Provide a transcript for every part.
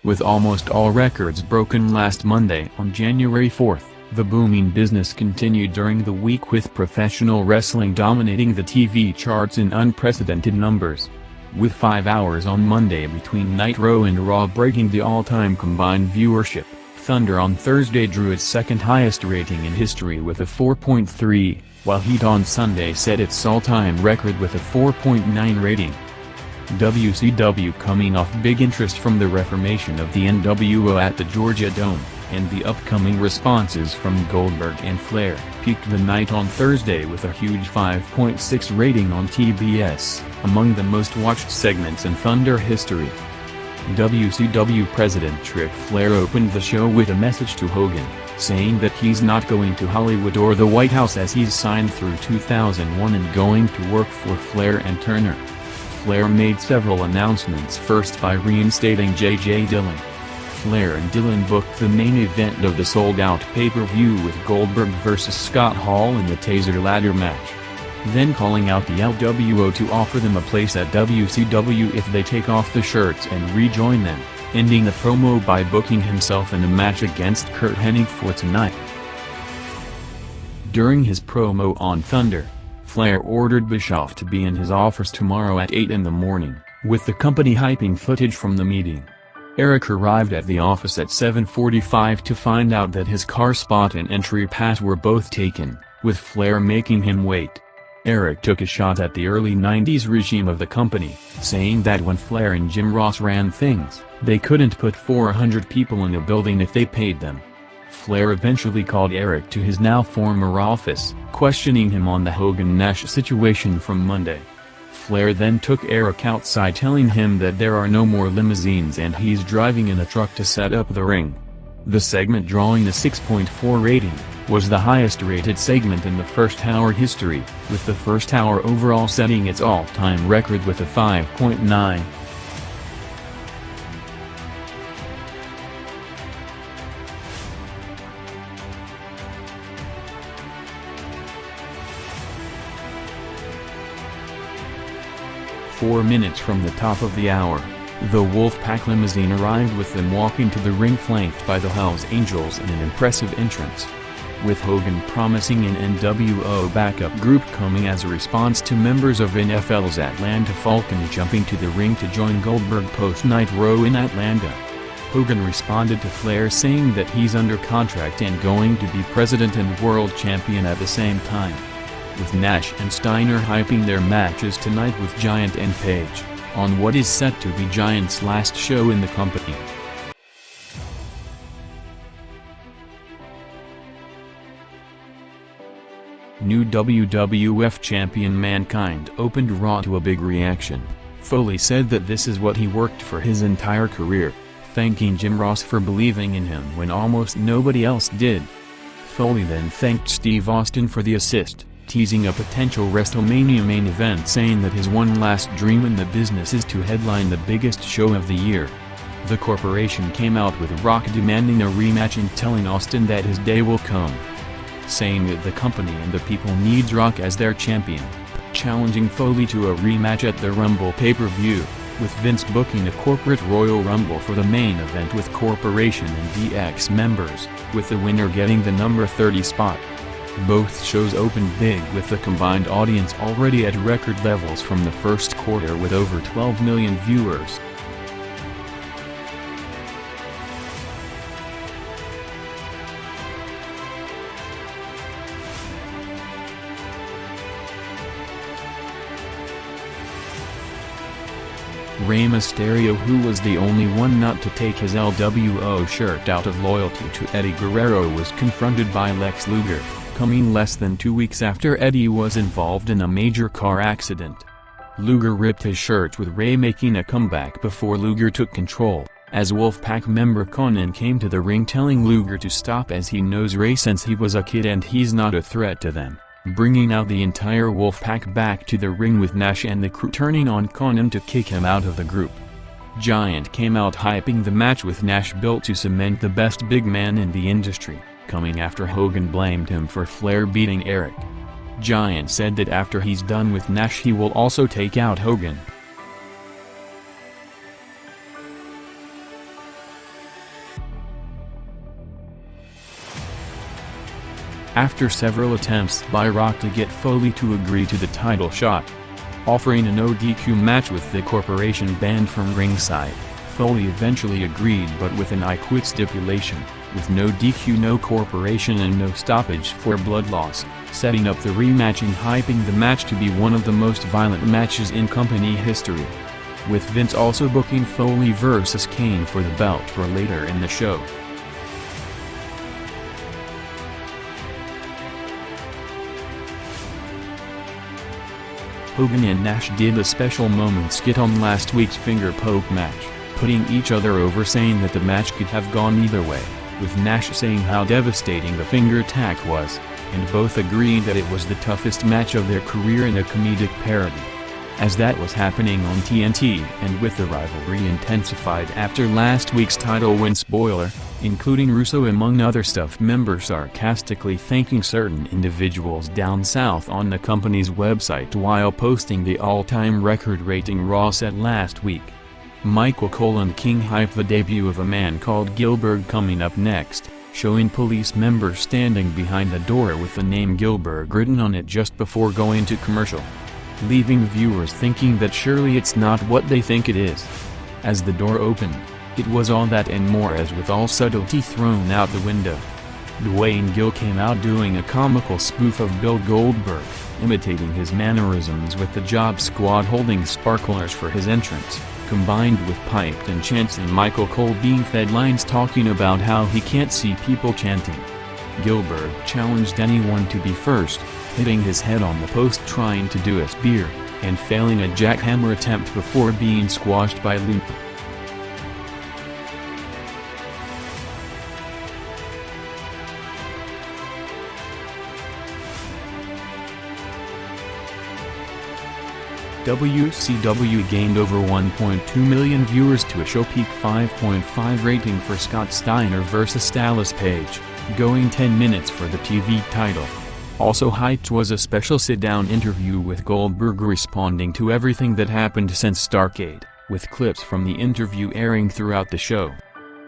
With almost all records broken last Monday on January 4th, the booming business continued during the week with professional wrestling dominating the TV charts in unprecedented numbers. With 5 hours on Monday between Nitro and Raw breaking the all-time combined viewership, Thunder on Thursday drew its second highest rating in history with a 4.3, while Heat on Sunday set its all-time record with a 4.9 rating. WCW, coming off big interest from the reformation of the nWo at the Georgia Dome, and the upcoming responses from Goldberg and Flair, peaked the night on Thursday with a huge 5.6 rating on TBS, among the most watched segments in Thunder history. WCW President Ric Flair opened the show with a message to Hogan, saying that he's not going to Hollywood or the White House as he's signed through 2001 and going to work for Flair and Turner. Flair made several announcements, first by reinstating J.J. Dillon. Flair and Dillon booked the main event of the sold-out pay-per-view with Goldberg vs. Scott Hall in the Taser ladder match. Then calling out the LWO to offer them a place at WCW if they take off the shirts and rejoin them, ending the promo by booking himself in a match against Curt Hennig for tonight. During his promo on Thunder, Flair ordered Bischoff to be in his office tomorrow at 8 in the morning, with the company hyping footage from the meeting. Eric arrived at the office at 7:45 to find out that his car spot and entry pass were both taken, with Flair making him wait. Eric took a shot at the early 90s regime of the company, saying that when Flair and Jim Ross ran things, they couldn't put 400 people in a building if they paid them. Flair eventually called Eric to his now former office, questioning him on the Hogan-Nash situation from Monday. Flair then took Eric outside, telling him that there are no more limousines and he's driving in a truck to set up the ring. The segment, drawing a 6.4 rating, was the highest rated segment in the first hour history, with the first hour overall setting its all-time record with a 5.9. "4 minutes from the top of the hour, the Wolfpac limousine arrived, with them walking to the ring flanked by the Hells Angels in an impressive entrance. With Hogan promising an nWo backup group coming as a response to members of NFL's Atlanta Falcons jumping to the ring to join Goldberg post-Nitro in Atlanta. Hogan responded to Flair saying that he's under contract and going to be president and world champion at the same time. With Nash and Steiner hyping their matches tonight with Giant and Page, on what is set to be Giant's last show in the company. New WWF Champion Mankind opened Raw to a big reaction. Foley said that this is what he worked for his entire career, thanking Jim Ross for believing in him when almost nobody else did. Foley then thanked Steve Austin for the assist, teasing a potential WrestleMania main event, saying that his one last dream in the business is to headline the biggest show of the year. The corporation came out with Rock demanding a rematch and telling Austin that his day will come, saying that the company and the people needs Rock as their champion, challenging Foley to a rematch at the Rumble pay-per-view, with Vince booking a corporate Royal Rumble for the main event with corporation and DX members, with the winner getting the number 30 spot. Both shows opened big, with the combined audience already at record levels from the first quarter with over 12 million viewers. Rey Mysterio, who was the only one not to take his LWO shirt out of loyalty to Eddie Guerrero, was confronted by Lex Luger, coming less than 2 weeks after Eddie was involved in a major car accident. Luger ripped his shirt, with Rey making a comeback before Luger took control, as Wolfpac member Conan came to the ring telling Luger to stop as he knows Rey since he was a kid and he's not a threat to them, bringing out the entire Wolfpac back to the ring, with Nash and the crew turning on Conan to kick him out of the group. Giant came out hyping the match, with Nash built to cement the best big man in the industry, coming after Hogan blamed him for Flair beating Eric. Giant said that after he's done with Nash he will also take out Hogan. after several attempts by Rock to get Foley to agree to the title shot. Offering a no-DQ match with the corporation banned from ringside, Foley eventually agreed, but with an I quit stipulation, with no DQ, no corporation and no stoppage for blood loss, setting up the rematch and hyping the match to be one of the most violent matches in company history, with Vince also booking Foley vs. Kane for the belt for later in the show. Hogan and Nash did a special moment skit on last week's finger poke match, putting each other over, saying that the match could have gone either way, with Nash saying how devastating the finger attack was, and both agreeing that it was the toughest match of their career in a comedic parody. As that was happening on TNT, and with the rivalry intensified after last week's title win, spoiler, including Russo among other stuff members sarcastically thanking certain individuals down south on the company's website while posting the all-time record rating Raw set last week. Michael Cole and King hype the debut of a man called Gillberg coming up next, showing police members standing behind the door with the name Gillberg written on it just before going to commercial, leaving viewers thinking that surely it's not what they think it is. As the door opened, it was all that and more, as with all subtlety thrown out the window. Dwayne Gill came out doing a comical spoof of Bill Goldberg, imitating his mannerisms with the Job Squad holding sparklers for his entrance, combined with piped and chants and Michael Cole being fed lines talking about how he can't see people chanting. Gillberg challenged anyone to be first, hitting his head on the post trying to do a spear, and failing a jackhammer attempt before being squashed by Loop. WCW gained over 1.2 million viewers to a show peak 5.5 rating for Scott Steiner vs. Dallas Page, going 10 minutes for the TV title. Also hyped was a special sit-down interview with Goldberg responding to everything that happened since Starrcade, with clips from the interview airing throughout the show.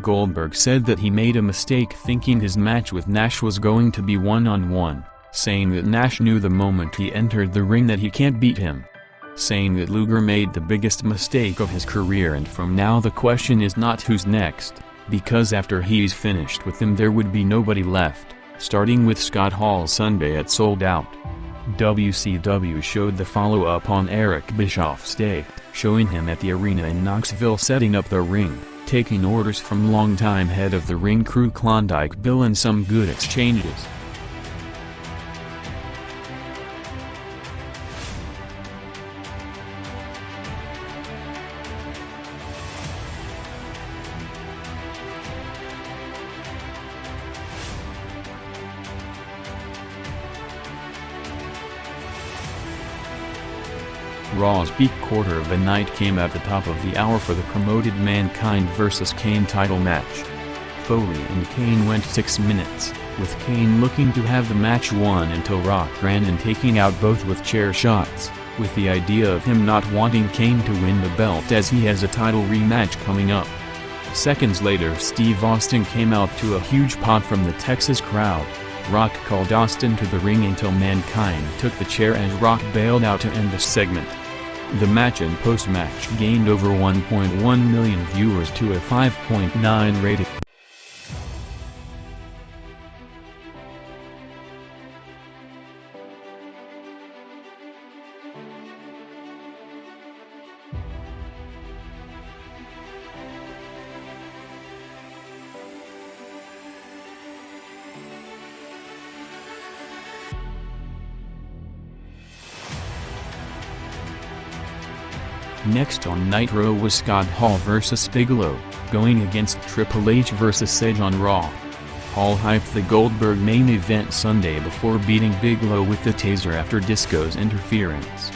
Goldberg said that he made a mistake thinking his match with Nash was going to be one-on-one, saying that Nash knew the moment he entered the ring that he can't beat him, saying that Luger made the biggest mistake of his career and from now the question is not who's next, because after he's finished with him there would be nobody left, starting with Scott Hall Sunday at Sold Out. WCW showed the follow-up on Eric Bischoff's day, showing him at the arena in Knoxville setting up the ring, taking orders from longtime head of the ring crew Klondike Bill and some good exchanges. Raw's peak quarter of the night came at the top of the hour for the promoted Mankind vs. Kane title match. Foley and Kane went 6 minutes, with Kane looking to have the match won until Rock ran in, taking out both with chair shots, with the idea of him not wanting Kane to win the belt as he has a title rematch coming up. Seconds later Steve Austin came out to a huge pop from the Texas crowd. Rock called Austin to the ring until Mankind took the chair as Rock bailed out to end the segment. The match and post-match gained over 1.1 million viewers to a 5.9 rating. Next on Nitro was Scott Hall vs. Bigelow, going against Triple H vs. Edge on Raw. Hall hyped the Goldberg main event Sunday before beating Bigelow with the taser after Disco's interference.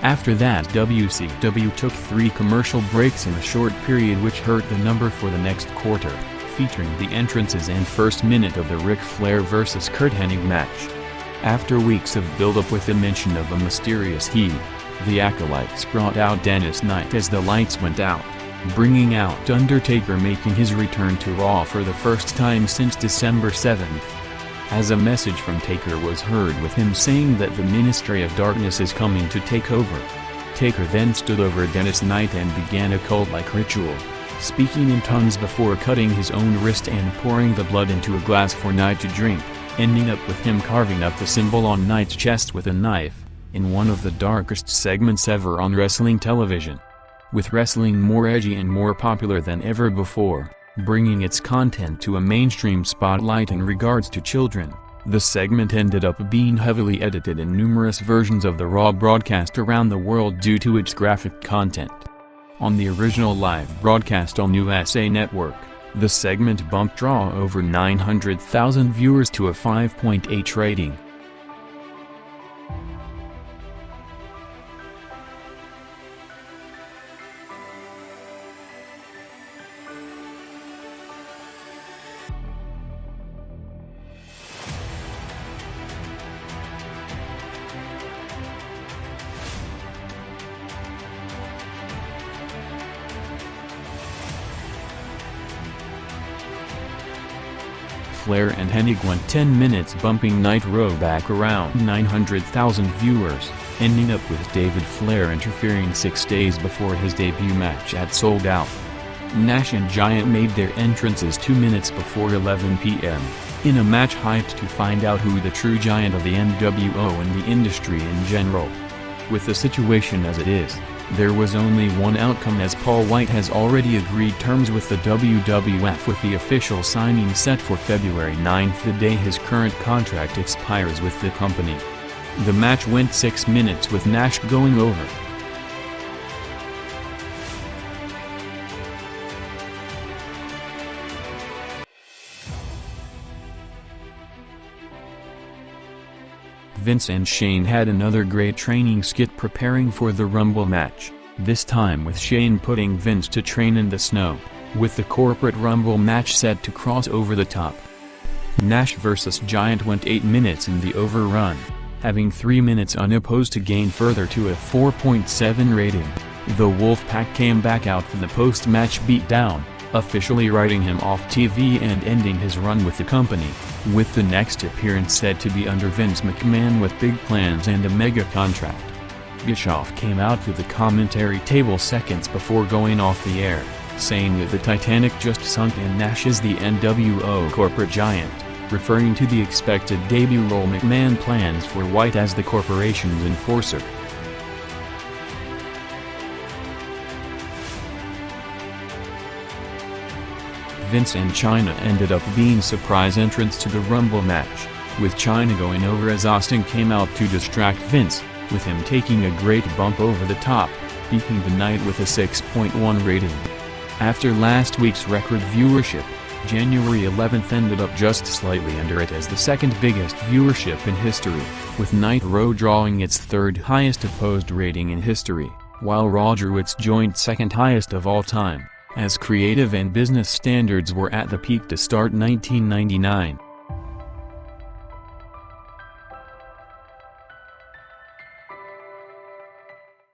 After that WCW took 3 commercial breaks in a short period, which hurt the number for the next quarter, featuring the entrances and first minute of the Ric Flair vs. Kurt Hennig match. After weeks of build-up with the mention of a mysterious heel, the Acolytes brought out Dennis Knight as the lights went out, bringing out Undertaker, making his return to Raw for the first time since December 7th. as a message from Taker was heard with him saying that the Ministry of Darkness is coming to take over. Taker then stood over Dennis Knight and began a cult-like ritual, speaking in tongues before cutting his own wrist and pouring the blood into a glass for Knight to drink, ending up with him carving up the symbol on Knight's chest with a knife, in one of the darkest segments ever on wrestling television. With wrestling more edgy and more popular than ever before, bringing its content to a mainstream spotlight in regards to children, the segment ended up being heavily edited in numerous versions of the Raw broadcast around the world due to its graphic content. On the original live broadcast on USA Network, the segment bumped draw over 900,000 viewers to a 5.8 rating. Flair and Hennig went 10 minutes bumping Nitro back around 900,000 viewers, ending up with David Flair interfering 6 days before his debut match at Sold Out. Nash and Giant made their entrances 2 minutes before 11 p.m., in a match hyped to find out who the true giant of the nWo and the industry in general. With the situation as it is, there was only one outcome, as Paul Wight has already agreed terms with the WWF, with the official signing set for February 9th, the day his current contract expires with the company. The match went 6 minutes with Nash going over. Vince and Shane had another great training skit preparing for the Rumble match, this time with Shane putting Vince to train in the snow, with the corporate Rumble match set to cross over the top. Nash vs. Giant went 8 minutes in the overrun, having 3 minutes unopposed to gain further to a 4.7 rating. The Wolfpac came back out for the post-match beatdown, officially writing him off TV and ending his run with the company, with the next appearance said to be under Vince McMahon with big plans and a mega contract. Bischoff came out to the commentary table seconds before going off the air, saying that the Titanic just sunk and Nash is the nWo corporate giant, referring to the expected debut role McMahon plans for Wight as the corporation's enforcer. Vince and Chyna ended up being surprise entrants to the Rumble match, with Chyna going over as Austin came out to distract Vince, with him taking a great bump over the top, beating the Knight with a 6.1 rating. After last week's record viewership, January 11th ended up just slightly under it as the second biggest viewership in history, with Nitro drawing its third highest opposed rating in history, while Raw drew its joint second highest of all time, as creative and business standards were at the peak to start 1999.